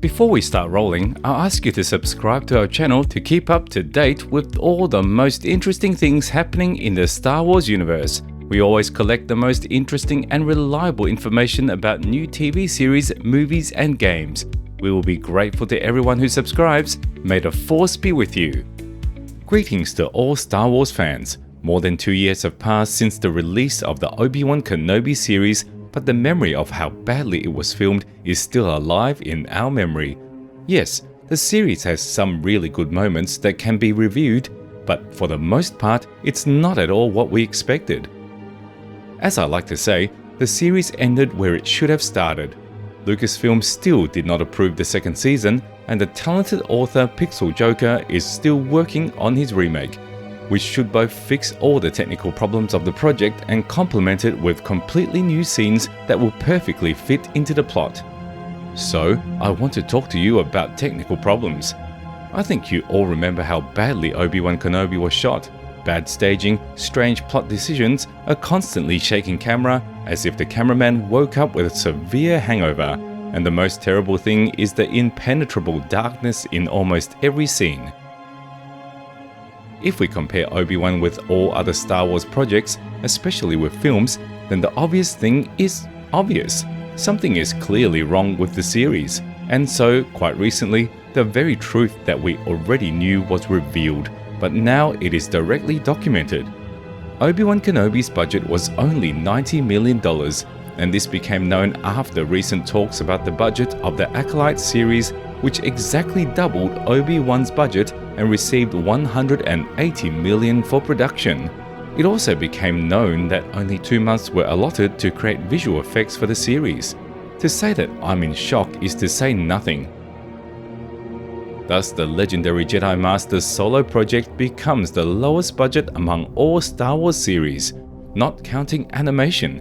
Before we start rolling, I'll ask you to subscribe to our channel to keep up to date with all the most interesting things happening in the Star Wars universe. We always collect the most interesting and reliable information about new TV series, movies, and games. We will be grateful to everyone who subscribes. May the Force be with you. Greetings to all Star Wars fans. More than 2 years have passed since the release of the Obi-Wan Kenobi series, but the memory of how badly it was filmed is still alive in our memory. Yes, the series has some really good moments that can be reviewed, but for the most part, it's not at all what we expected. As I like to say, the series ended where it should have started. Lucasfilm still did not approve the second season, and the talented author Pixel Joker is still working on his remake, which should both fix all the technical problems of the project and complement it with completely new scenes that will perfectly fit into the plot. So, I want to talk to you about technical problems. I think you all remember how badly Obi-Wan Kenobi was shot. Bad staging, strange plot decisions, a constantly shaking camera, as if the cameraman woke up with a severe hangover. And the most terrible thing is the impenetrable darkness in almost every scene. If we compare Obi-Wan with all other Star Wars projects, especially with films, then the obvious thing is obvious. Something is clearly wrong with the series. And so, quite recently, the very truth that we already knew was revealed, but now it is directly documented. Obi-Wan Kenobi's budget was only $90 million, and this became known after recent talks about the budget of the Acolyte series, which exactly doubled Obi-Wan's budget and received $180 million for production. It also became known that only 2 months were allotted to create visual effects for the series. To say that I'm in shock is to say nothing. Thus, the legendary Jedi Master's solo project becomes the lowest budget among all Star Wars series, not counting animation.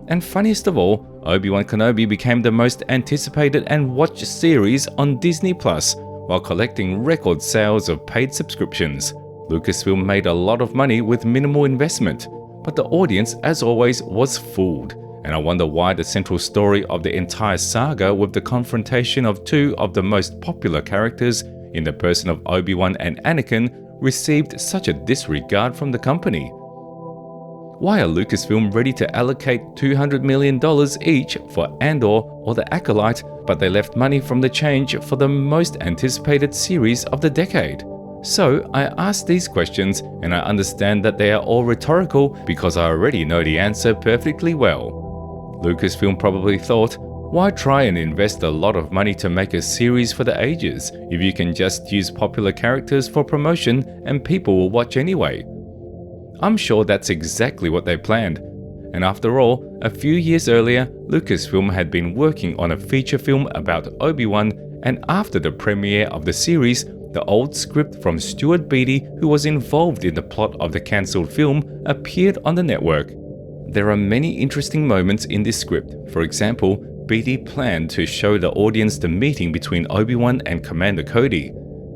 And funniest of all, Obi-Wan Kenobi became the most anticipated and watched series on Disney+, while collecting record sales of paid subscriptions. Lucasfilm made a lot of money with minimal investment, but the audience, as always, was fooled. And I wonder why the central story of the entire saga, with the confrontation of two of the most popular characters in the person of Obi-Wan and Anakin, received such a disregard from the company. Why are Lucasfilm ready to allocate $200 million each for Andor or the Acolyte, but they left money from the change for the most anticipated series of the decade? So I ask these questions, and I understand that they are all rhetorical because I already know the answer perfectly well. Lucasfilm probably thought, why try and invest a lot of money to make a series for the ages if you can just use popular characters for promotion and people will watch anyway? I'm sure that's exactly what they planned. And after all, a few years earlier, Lucasfilm had been working on a feature film about Obi-Wan, and after the premiere of the series, the old script from Stuart Beattie, who was involved in the plot of the cancelled film, appeared on the network. There are many interesting moments in this script. For example, Beattie planned to show the audience the meeting between Obi-Wan and Commander Cody.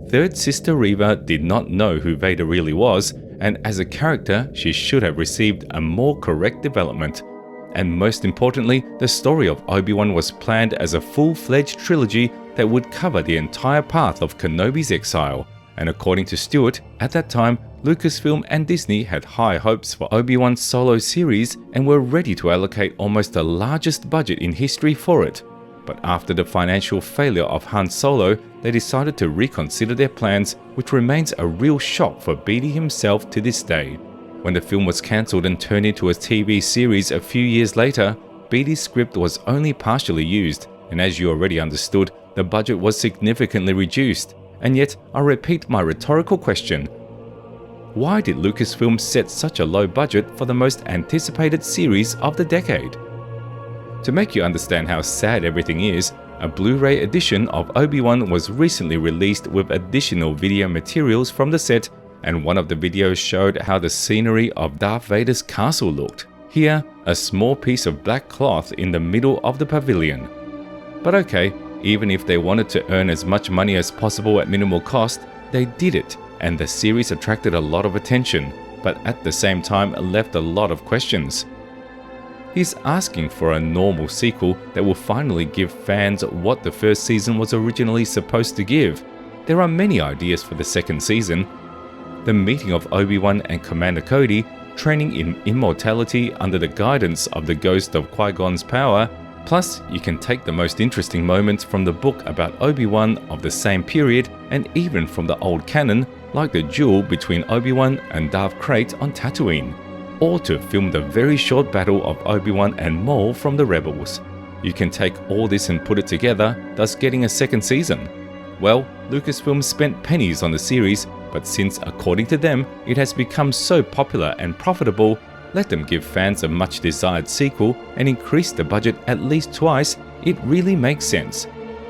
Third Sister Reva did not know who Vader really was, and as a character, she should have received a more correct development. And most importantly, the story of Obi-Wan was planned as a full-fledged trilogy that would cover the entire path of Kenobi's exile. And according to Stewart, at that time, Lucasfilm and Disney had high hopes for Obi-Wan's solo series and were ready to allocate almost the largest budget in history for it. But after the financial failure of Han Solo, they decided to reconsider their plans, which remains a real shock for Beattie himself to this day. When the film was cancelled and turned into a TV series a few years later, Beattie's script was only partially used, and as you already understood, the budget was significantly reduced. And yet, I repeat my rhetorical question. Why did Lucasfilm set such a low budget for the most anticipated series of the decade? To make you understand how sad everything is, a Blu-ray edition of Obi-Wan was recently released with additional video materials from the set, and one of the videos showed how the scenery of Darth Vader's castle looked. Here, a small piece of black cloth in the middle of the pavilion. But okay, even if they wanted to earn as much money as possible at minimal cost, they did it, and the series attracted a lot of attention, but at the same time left a lot of questions. He's asking for a normal sequel that will finally give fans what the first season was originally supposed to give. There are many ideas for the second season. The meeting of Obi-Wan and Commander Cody, training in immortality under the guidance of the ghost of Qui-Gon's power. Plus, you can take the most interesting moments from the book about Obi-Wan of the same period and even from the old canon, like the duel between Obi-Wan and Darth Krayt on Tatooine, or to film the very short battle of Obi-Wan and Maul from the Rebels. You can take all this and put it together, thus getting a second season. Well, Lucasfilm spent pennies on the series, but since, according to them, it has become so popular and profitable, let them give fans a much desired sequel and increase the budget at least twice. It really makes sense.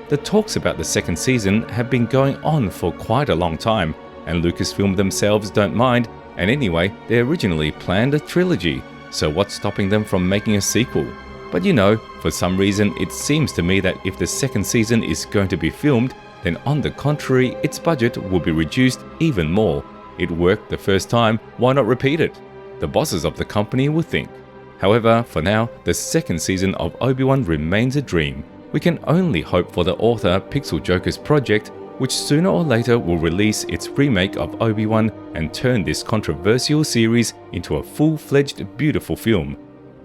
The talks about the second season have been going on for quite a long time, and Lucasfilm themselves don't mind, and anyway, they originally planned a trilogy, so what's stopping them from making a sequel? But you know, for some reason it seems to me that if the second season is going to be filmed, then on the contrary, its budget will be reduced even more. It worked the first time, why not repeat it? The bosses of the company will think. However, for now, the second season of Obi-Wan remains a dream. We can only hope for the author Pixel Joker's project, which sooner or later will release its remake of Obi-Wan and turn this controversial series into a full-fledged beautiful film.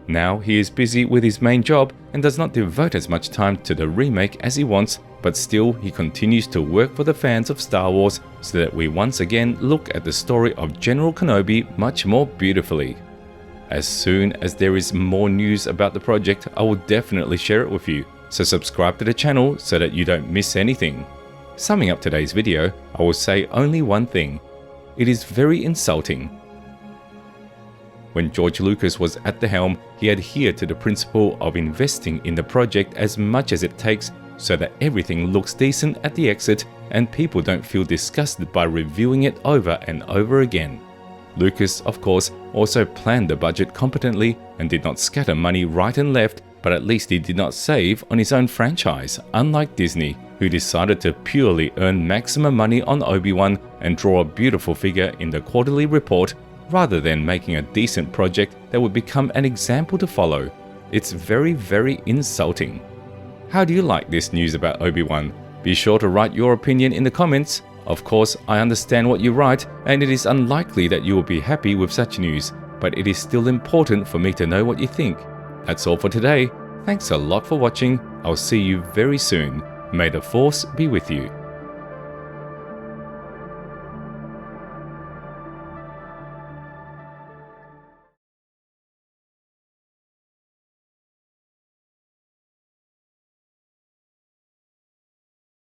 Now he is busy with his main job and does not devote as much time to the remake as he wants, but still he continues to work for the fans of Star Wars so that we once again look at the story of General Kenobi much more beautifully. As soon as there is more news about the project, I will definitely share it with you, so subscribe to the channel so that you don't miss anything. Summing up today's video, I will say only one thing. It is very insulting. When George Lucas was at the helm, he adhered to the principle of investing in the project as much as it takes so that everything looks decent at the exit and people don't feel disgusted by reviewing it over and over again. Lucas, of course, also planned the budget competently and did not scatter money right and left, but at least he did not save on his own franchise, unlike Disney, who decided to purely earn maximum money on Obi-Wan and draw a beautiful figure in the quarterly report, rather than making a decent project that would become an example to follow. It's very, very insulting. How do you like this news about Obi-Wan? Be sure to write your opinion in the comments. Of course, I understand what you write, and it is unlikely that you will be happy with such news, but it is still important for me to know what you think. That's all for today. Thanks a lot for watching. I'll see you very soon. May the Force be with you.